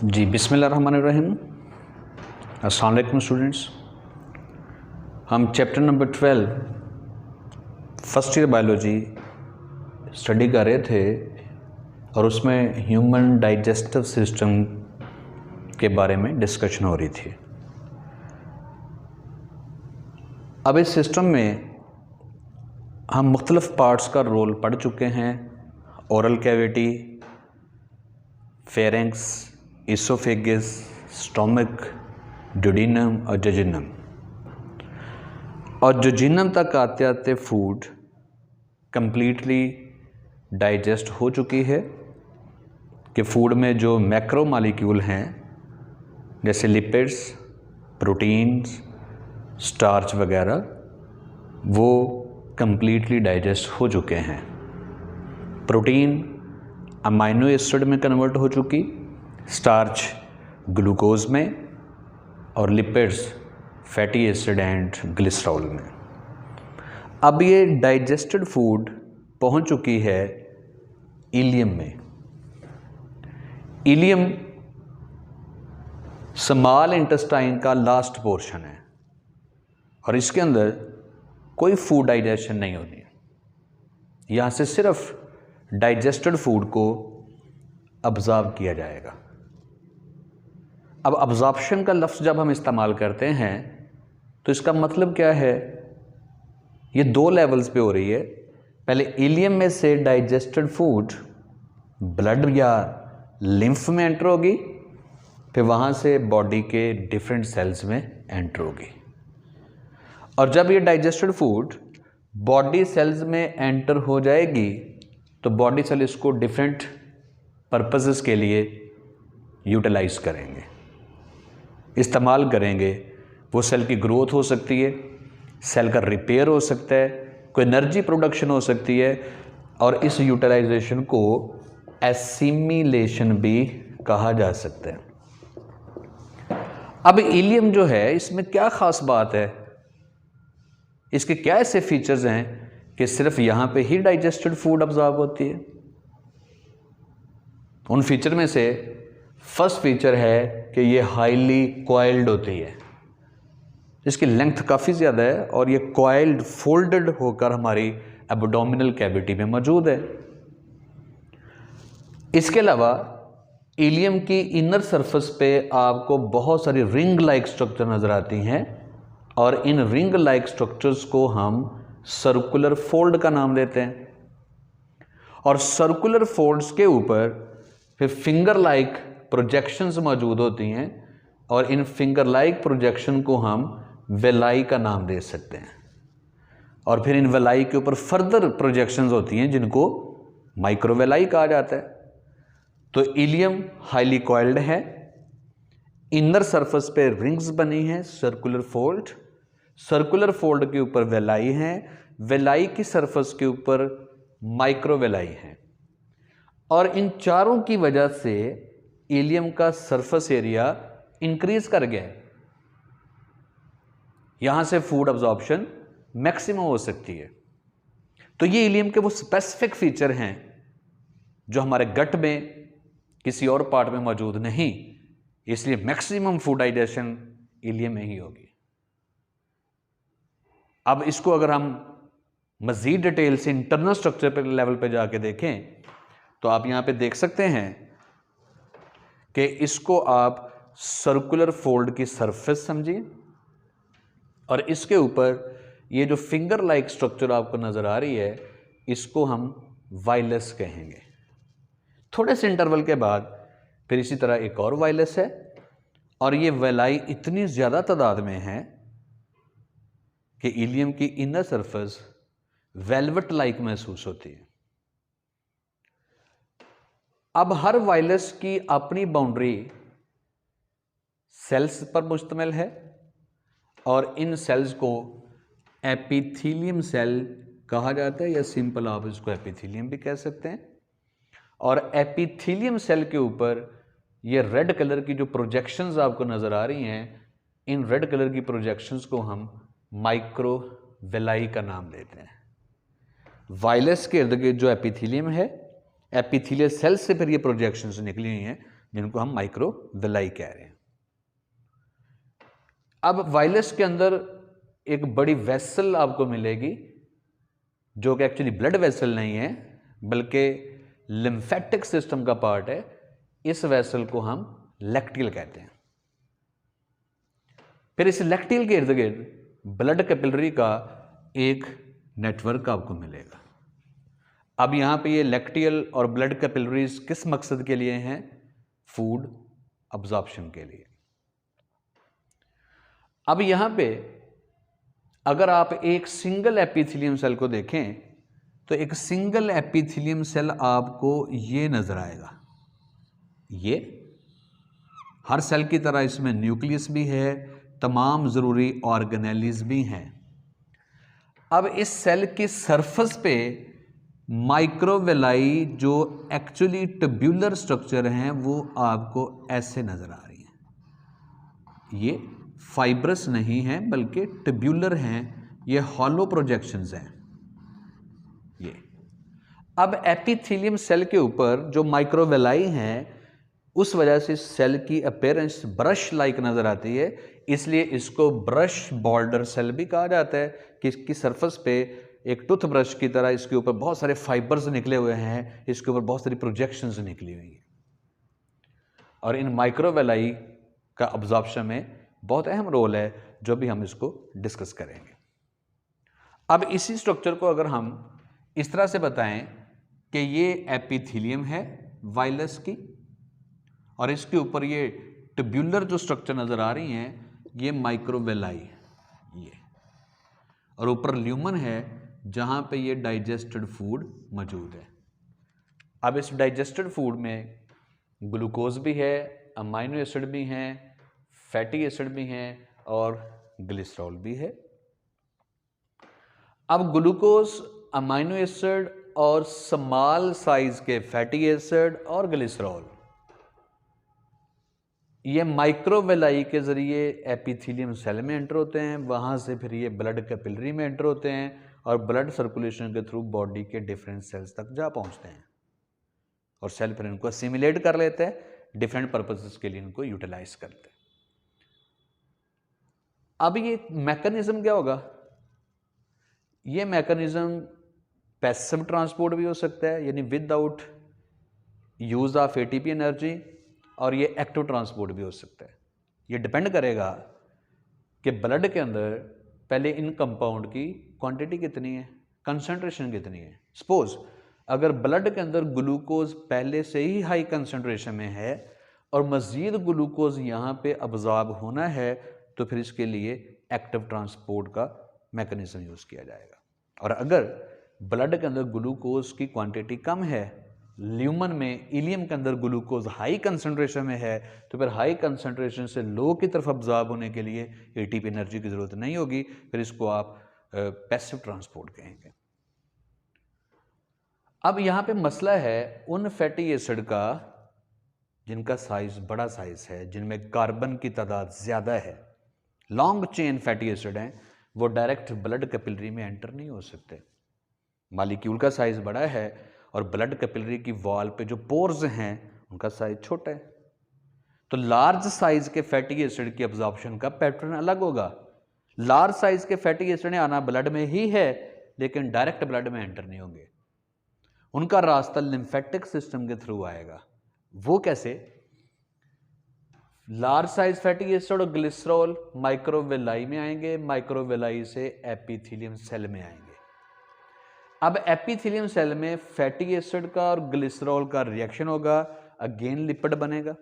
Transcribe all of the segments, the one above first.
जी बिस्मिल्लाहिर्रहमानिर्रहीम। अस्सलाम वालेकुम स्टूडेंट्स। हम chapter number 12 first year biology study कर रहे थे और उसमें ह्यूमन डाइजेस्टिव सिस्टम के बारे में डिस्कशन हो रही थी। अब इस सिस्टम में हम मुख्तलिफ पार्ट्स का रोल पढ़ चुके हैं। Oral cavity, pharynx, oesophagus, stomach, duodenum और जेजुनम। और जेजुनम तक आते आते फूड कंप्लीटली डाइजेस्ट हो चुकी है कि फूड में जो मैक्रो मॉलिक्यूल हैं जैसे लिपिड्स, प्रोटीन्स, स्टार्च वगैरह वो कंप्लीटली डाइजेस्ट हो चुके हैं। प्रोटीन अमाइनो एसिड में कन्वर्ट हो चुकी, स्टार्च ग्लूकोज में और lipids fatty acid and glycerol में। अब ये डाइजेस्टेड फूड पहुंच चुकी है इलियम में। इलियम स्मॉल इंटेस्टाइन का लास्ट पोर्शन है और इसके अंदर कोई फूड डाइजेशन नहीं होती है। यहाँ से सिर्फ डाइजेस्टेड फूड को अब्जॉर्ब किया जाएगा। अब अब्जॉर्प्शन का लफ्ज़ जब हम इस्तेमाल करते हैं तो इसका मतलब क्या है? ये दो लेवल्स पे हो रही है। पहले इलियम में से डाइजेस्टेड फूड ब्लड या लिम्फ में एंटर होगी, फिर वहाँ से बॉडी के डिफरेंट सेल्स में एंटर होगी। और जब ये डाइजेस्टेड फूड बॉडी सेल्स में एंटर हो जाएगी तो बॉडी सेल इसको डिफरेंट पर्पसेस के लिए यूटिलाइज करेंगे, इस्तेमाल करेंगे। वो सेल की ग्रोथ हो सकती है, सेल का रिपेयर हो सकता है, कोई एनर्जी प्रोडक्शन हो सकती है और इस यूटिलाइजेशन को एसिमिलेशन भी कहा जा सकता है। अब इलियम जो है इसमें क्या ख़ास बात है? इसके क्या ऐसे फीचर्स हैं कि सिर्फ यहाँ पे ही डाइजेस्टेड फूड अब्जॉर्ब होती है? उन फीचर में से फर्स्ट फीचर है कि ये हाईली कॉइल्ड होती है। इसकी लेंथ काफ़ी ज़्यादा है और ये कॉइल्ड फोल्डेड होकर हमारी एब्डोमिनल कैविटी में मौजूद है। इसके अलावा इलियम की इनर सरफेस पे आपको बहुत सारी रिंग लाइक स्ट्रक्चर नज़र आती हैं और इन रिंग लाइक स्ट्रक्चर्स को हम सर्कुलर फोल्ड का नाम देते हैं। और सर्कुलर फोल्ड्स के ऊपर फिर फिंगर लाइक प्रोजेक्शंस मौजूद होती हैं और इन फिंगर लाइक प्रोजेक्शन को हम वेलाई का नाम दे सकते हैं। और फिर इन वेलाई के ऊपर फर्दर प्रोजेक्शंस होती हैं जिनको माइक्रोवेलाई कहा जाता है। तो इलियम हाईली कॉइल्ड है, इनर सरफेस पे रिंग्स बनी हैं, सर्कुलर फोल्ड, सर्कुलर फोल्ड के ऊपर वेलाई हैं, वेलाई की सरफेस के ऊपर माइक्रोवेलाई हैं। और इन चारों की वजह से इलियम का सरफेस एरिया इंक्रीज कर गया है। यहां से फूड अब्जॉर्प्शन मैक्सिमम हो सकती है। तो ये इलियम के वो स्पेसिफिक फीचर हैं जो हमारे गट में किसी और पार्ट में मौजूद नहीं, इसलिए मैक्सिमम फूड डाइजेशन इलियम में ही होगी। अब इसको अगर हम मजीद डिटेल से इंटरनल स्ट्रक्चर पर लेवल पे जाके देखें तो आप यहां पे देख सकते हैं कि इसको आप सर्कुलर फोल्ड की सरफेस समझिए और इसके ऊपर ये जो फिंगर लाइक स्ट्रक्चर आपको नजर आ रही है इसको हम वाइलस कहेंगे। थोड़े से इंटरवल के बाद फिर इसी तरह एक और वाइलस है और ये वेलाई इतनी ज्यादा तादाद में है कि इलियम की इनर सरफेस वेलवेट लाइक महसूस होती है। अब हर वाइलस की अपनी बाउंड्री सेल्स पर मुश्तमिल है और इन सेल्स को एपिथेलियम सेल कहा जाता है या सिंपल आप इसको एपिथेलियम भी कह सकते हैं। और एपिथेलियम सेल के ऊपर ये रेड कलर की जो प्रोजेक्शंस आपको नजर आ रही हैं, इन रेड कलर की प्रोजेक्शंस को हम माइक्रोवेलाई का नाम देते हैं। वाइलस के इर्द गिर्द जो एपिथेलियम है, एपिथेलियल सेल से फिर ये प्रोजेक्शंस निकली हुई हैं जिनको हम माइक्रोविलाई कह रहे हैं। अब वाइलस के अंदर एक बड़ी वेसल आपको मिलेगी जो कि एक्चुअली ब्लड वेसल नहीं है बल्कि लिम्फेटिक सिस्टम का पार्ट है। इस वेसल को हम लैक्टियल कहते हैं। फिर इस लैक्टियल के इर्द गिर्द ब्लड कैपिलरी का एक नेटवर्क आपको मिलेगा। अब यहां पे ये लैक्टियल और ब्लड कैपिलरीज किस मकसद के लिए हैं? फूड अब्जॉर्प्शन के लिए। अब यहां पे अगर आप एक सिंगल एपिथेलियम सेल को देखें तो एक सिंगल एपिथेलियम सेल आपको ये नजर आएगा। ये हर सेल की तरह इसमें न्यूक्लियस भी है, तमाम ज़रूरी ऑर्गेनेलीज भी हैं। अब इस सेल की सरफेस पे माइक्रोविलाई जो एक्चुअली ट्यूब्यूलर स्ट्रक्चर हैं वो आपको ऐसे नज़र आ रही हैं। ये फाइब्रस नहीं है बल्कि ट्यूब्यूलर हैं, ये हॉलो प्रोजेक्शंस हैं। ये अब एपिथेलियम सेल के ऊपर जो माइक्रोविलाई हैं उस वजह से सेल की अपीयरेंस ब्रश लाइक नजर आती है, इसलिए इसको ब्रश बॉर्डर सेल भी कहा जाता है कि इसकी सरफेस पे एक टूथ ब्रश की तरह इसके ऊपर बहुत सारे फाइबर्स निकले हुए हैं, इसके ऊपर बहुत सारी प्रोजेक्शंस निकली हुई हैं और इन माइक्रोविलाई का अब्जॉर्प्शन में बहुत अहम रोल है जो भी हम इसको डिस्कस करेंगे। अब इसी स्ट्रक्चर को अगर हम इस तरह से बताएं कि ये एपिथेलियम है वाइलस की और इसके ऊपर ये ट्यूब्यूलर जो स्ट्रक्चर नजर आ रही हैं ये माइक्रोविलाई ये, और ऊपर ल्यूमन है जहां पे ये डाइजेस्टेड फूड मौजूद है। अब इस डाइजेस्टेड फूड में ग्लूकोज भी है, अमाइनो एसिड भी हैं, फैटी एसिड भी हैं और ग्लिसरॉल भी है। अब ग्लूकोज, अमाइनो एसिड और स्मॉल साइज के फैटी एसिड और ग्लिसरॉल ये माइक्रोविलाई के जरिए एपिथेलियम सेल में एंटर होते हैं, वहां से फिर ये ब्लड कैपिलरी में एंटर होते हैं और ब्लड सर्कुलेशन के थ्रू बॉडी के डिफरेंट सेल्स तक जा पहुंचते हैं और सेल फिर इनको असिमिलेट कर लेते हैं, डिफरेंट पर्पसेस के लिए इनको यूटिलाइज करते हैं। अब ये मैकेनिज्म क्या होगा? ये मैकेनिज्म पैसिव ट्रांसपोर्ट भी हो सकता है यानी without use of ATP energy, और ये एक्टिव ट्रांसपोर्ट भी हो सकता है। ये डिपेंड करेगा कि ब्लड के अंदर पहले इन कंपाउंड की क्वांटिटी कितनी है, कंसंट्रेशन कितनी है। सपोज अगर ब्लड के अंदर ग्लूकोज पहले से ही हाई कंसंट्रेशन में है और मज़ीद ग्लूकोज यहाँ पे अब्जॉर्ब होना है तो फिर इसके लिए एक्टिव ट्रांसपोर्ट का मैकेनिज्म यूज़ किया जाएगा। और अगर ब्लड के अंदर ग्लूकोज की क्वांटिटी कम है, ल्यूमन में इलियम के अंदर ग्लूकोज हाई कंसंट्रेशन में है, तो फिर हाई कंसंट्रेशन से लो की तरफ अब्जॉर्ब होने के लिए एटीपी एनर्जी की ज़रूरत नहीं होगी, फिर इसको आप पैसिव ट्रांसपोर्ट कहेंगे। अब यहाँ पे मसला है उन फैटी एसिड का जिनका साइज बड़ा साइज है, जिनमें कार्बन की तादाद ज़्यादा है, लॉन्ग चेन फैटी एसिड हैं, वो डायरेक्ट ब्लड कैपिलरी में एंटर नहीं हो सकते। मालिक्यूल का साइज बड़ा है और ब्लड कैपिलरी की वॉल पे जो पोर्स हैं उनका साइज छोटा है, तो लार्ज साइज के फैटी एसिड की अब्जॉर्प्शन का पैटर्न अलग होगा। लार्ज साइज के फैटी एसिड आना ब्लड में ही है लेकिन डायरेक्ट ब्लड में एंटर नहीं होंगे, उनका रास्ता लिम्फेटिक सिस्टम के थ्रू आएगा। वो कैसे? लार्ज साइज फैटी एसिड और ग्लिसरॉल माइक्रोविलाई में आएंगे, माइक्रोविलाई से एपिथेलियम सेल में आएंगे। अब एपिथेलियम सेल में फैटी एसिड का और ग्लिसरॉल का रिएक्शन होगा, अगेन लिपिड बनेगा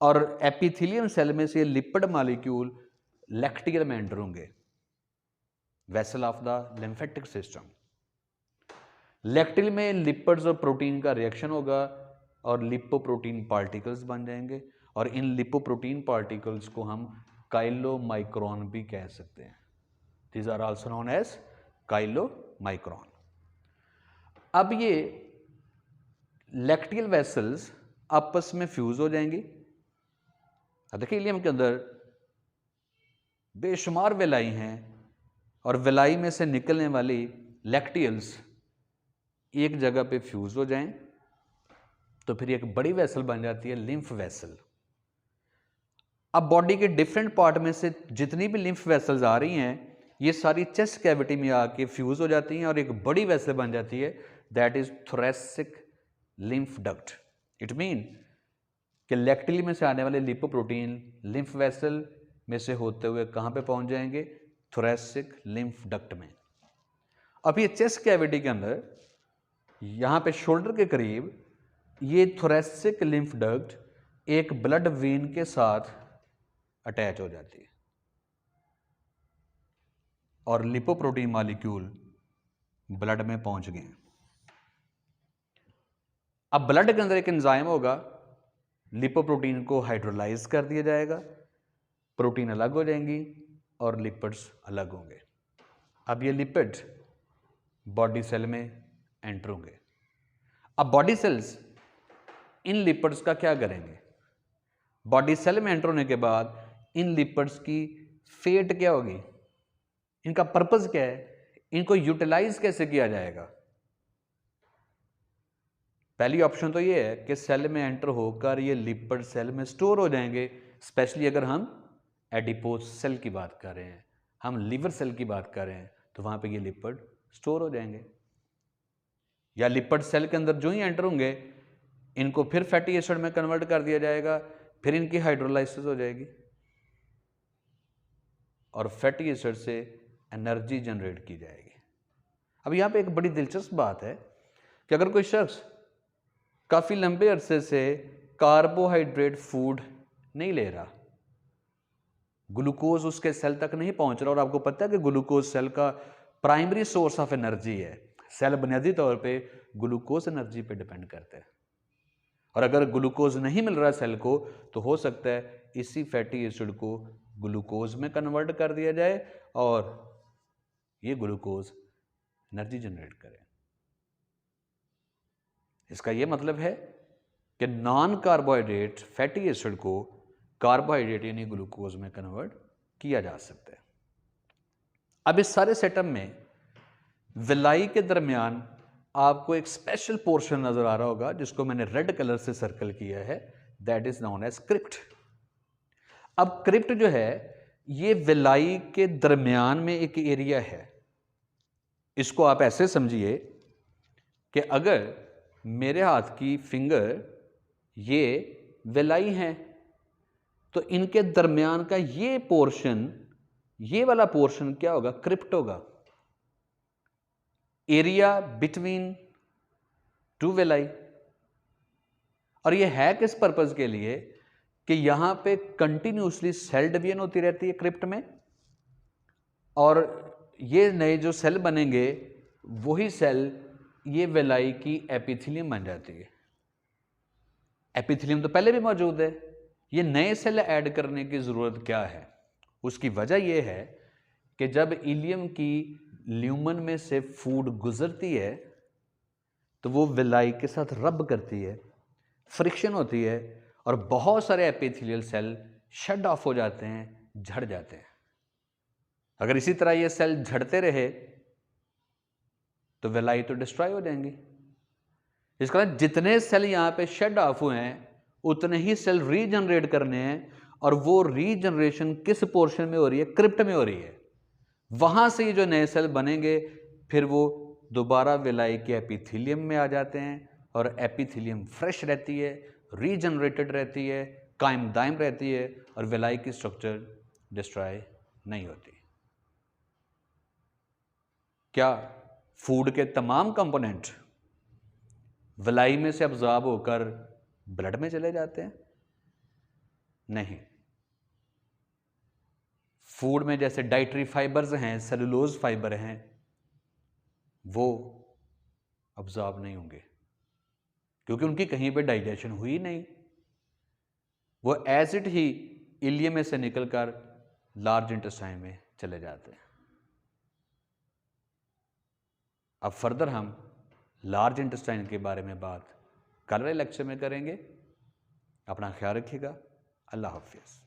और एपिथेलियम सेल में से लिपिड मॉलिक्यूल लैक्टियल में एंटर होंगे, vessel of the lymphatic system. Lacteal में लिपिड्स और प्रोटीन का रिएक्शन होगा और लिपोप्रोटीन पार्टिकल्स बन जाएंगे और इन लिपोप्रोटीन पार्टिकल्स को हम काइलोमाइक्रोन भी कह सकते हैं। These are also known as chylomicron. अब ये लैक्टियल वेसल्स आपस में फ्यूज हो जाएंगी। देखिए इलियम के अंदर बेशुमार वेलाई हैं और वेलाई में से निकलने वाली लैक्टियल्स एक जगह पे फ्यूज हो जाएं तो फिर एक बड़ी वेसल बन जाती है लिम्फ वेसल। अब बॉडी के डिफरेंट पार्ट में से जितनी भी लिम्फ वेसल्स आ रही हैं ये सारी चेस्ट कैविटी में आके फ्यूज हो जाती हैं और एक बड़ी वेसल बन जाती है, that is thoracic lymph duct. It mean कि लैक्टिली में से आने वाले लिपोप्रोटीन लिम्फ वेसल में से होते हुए कहाँ पे पहुंच जाएंगे? थोरेसिक लिम्फ डक्ट में। अब ये चेस्ट कैविटी के अंदर यहाँ पे शोल्डर के करीब ये थोरेसिक लिम्फ डक्ट एक ब्लड वेन के साथ अटैच हो जाती है और लिपोप्रोटीन मॉलिक्यूल ब्लड में पहुंच गए। अब ब्लड के अंदर एक एंजाइम होगा, लिपोप्रोटीन को हाइड्रोलाइज कर दिया जाएगा, प्रोटीन अलग हो जाएंगी और लिपिड्स अलग होंगे। अब ये लिपिड बॉडी सेल में एंटर होंगे। अब बॉडी सेल्स इन लिपिड्स का क्या करेंगे? बॉडी सेल में एंटर होने के बाद इन लिपिड्स की फेट क्या होगी? इनका पर्पस क्या है? इनको यूटिलाइज कैसे किया जाएगा? पहली ऑप्शन तो ये है कि सेल में एंटर होकर ये लिपिड सेल में स्टोर हो जाएंगे, स्पेशली अगर हम एडिपोज सेल की बात कर रहे हैं, हम लिवर सेल की बात कर रहे हैं, तो वहां पे ये लिपिड स्टोर हो जाएंगे। या लिपिड सेल के अंदर जो ही एंटर होंगे इनको फिर फैटी एसिड में कन्वर्ट कर दिया जाएगा, फिर इनकी हाइड्रोलाइसिस हो जाएगी और फैटी एसिड से एनर्जी जनरेट की जाएगी। अब यहां पे एक बड़ी दिलचस्प बात है कि अगर कोई शख्स काफी लंबे अरसे से कार्बोहाइड्रेट फूड नहीं ले रहा, ग्लूकोज उसके सेल तक नहीं पहुंच रहा, और आपको पता है कि ग्लूकोज सेल का प्राइमरी सोर्स ऑफ एनर्जी है, सेल बुनियादी तौर पे ग्लूकोज एनर्जी पे डिपेंड करता है, और अगर ग्लूकोज नहीं मिल रहा सेल को तो हो सकता है इसी फैटी एसिड को ग्लूकोज में कन्वर्ट कर दिया जाए और ये ग्लूकोज एनर्जी जनरेट करे। इसका यह मतलब है कि नॉन कार्बोहाइड्रेट फैटी एसिड को कार्बोहाइड्रेट यानी ग्लूकोज में कन्वर्ट किया जा सकता है। अब इस सारे सेटअप में विलाई के दरमियान आपको एक स्पेशल पोर्शन नजर आ रहा होगा जिसको मैंने रेड कलर से सर्कल किया है, that is known as crypt. अब क्रिप्ट जो है ये विलाई के दरमियान में एक एरिया है। इसको आप ऐसे समझिए कि अगर मेरे हाथ की फिंगर ये विलाई है तो इनके दरमियान का ये पोर्शन, ये वाला पोर्शन क्या होगा? क्रिप्ट होगा। Area between two villi. और ये है किस पर्पज के लिए कि यहां पे कंटिन्यूसली सेल डिवीजन होती रहती है क्रिप्ट में, और ये नए जो सेल बनेंगे वही सेल ये विलाई की एपिथेलियम बन जाती है। एपिथेलियम तो पहले भी मौजूद है, ये नए सेल ऐड करने की जरूरत क्या है? उसकी वजह यह है कि जब इलियम की ल्यूमन में से फूड गुजरती है तो वो विलाई के साथ रब करती है, फ्रिक्शन होती है और बहुत सारे एपिथेलियल सेल शट ऑफ हो जाते हैं, झड़ जाते हैं। अगर इसी तरह ये सेल झड़ते रहे तो विलाई तो डिस्ट्रॉय हो जाएंगी। इस कारण जितने सेल यहां पे शट ऑफ हुए हैं उतने ही सेल रीजनरेट करने हैं, और वो रीजनरेशन किस पोर्शन में हो रही है? क्रिप्ट में हो रही है। वहां से जो नए सेल बनेंगे फिर वो दोबारा विलाई के एपिथेलियम में आ जाते हैं और एपिथेलियम फ्रेश रहती है, रीजनरेटेड रहती है, कायम दायम रहती है और विलाई की स्ट्रक्चर डिस्ट्रॉय नहीं होती। क्या फूड के तमाम कंपोनेंट विलाई में से अब्जॉर्ब होकर ब्लड में चले जाते हैं? नहीं। फूड में जैसे डाइटरी फाइबर्स हैं, सेलुलोज फाइबर हैं, वो अब्जॉर्ब नहीं होंगे क्योंकि उनकी कहीं पे डाइजेशन हुई नहीं। वो एज इट ही इलियम में से निकलकर लार्ज इंटेस्टाइन में चले जाते हैं। अब फर्दर हम लार्ज इंटेस्टाइन के बारे में बात कल वाले लेक्चर में करेंगे। अपना ख्याल रखिएगा। अल्लाह हाफिज़।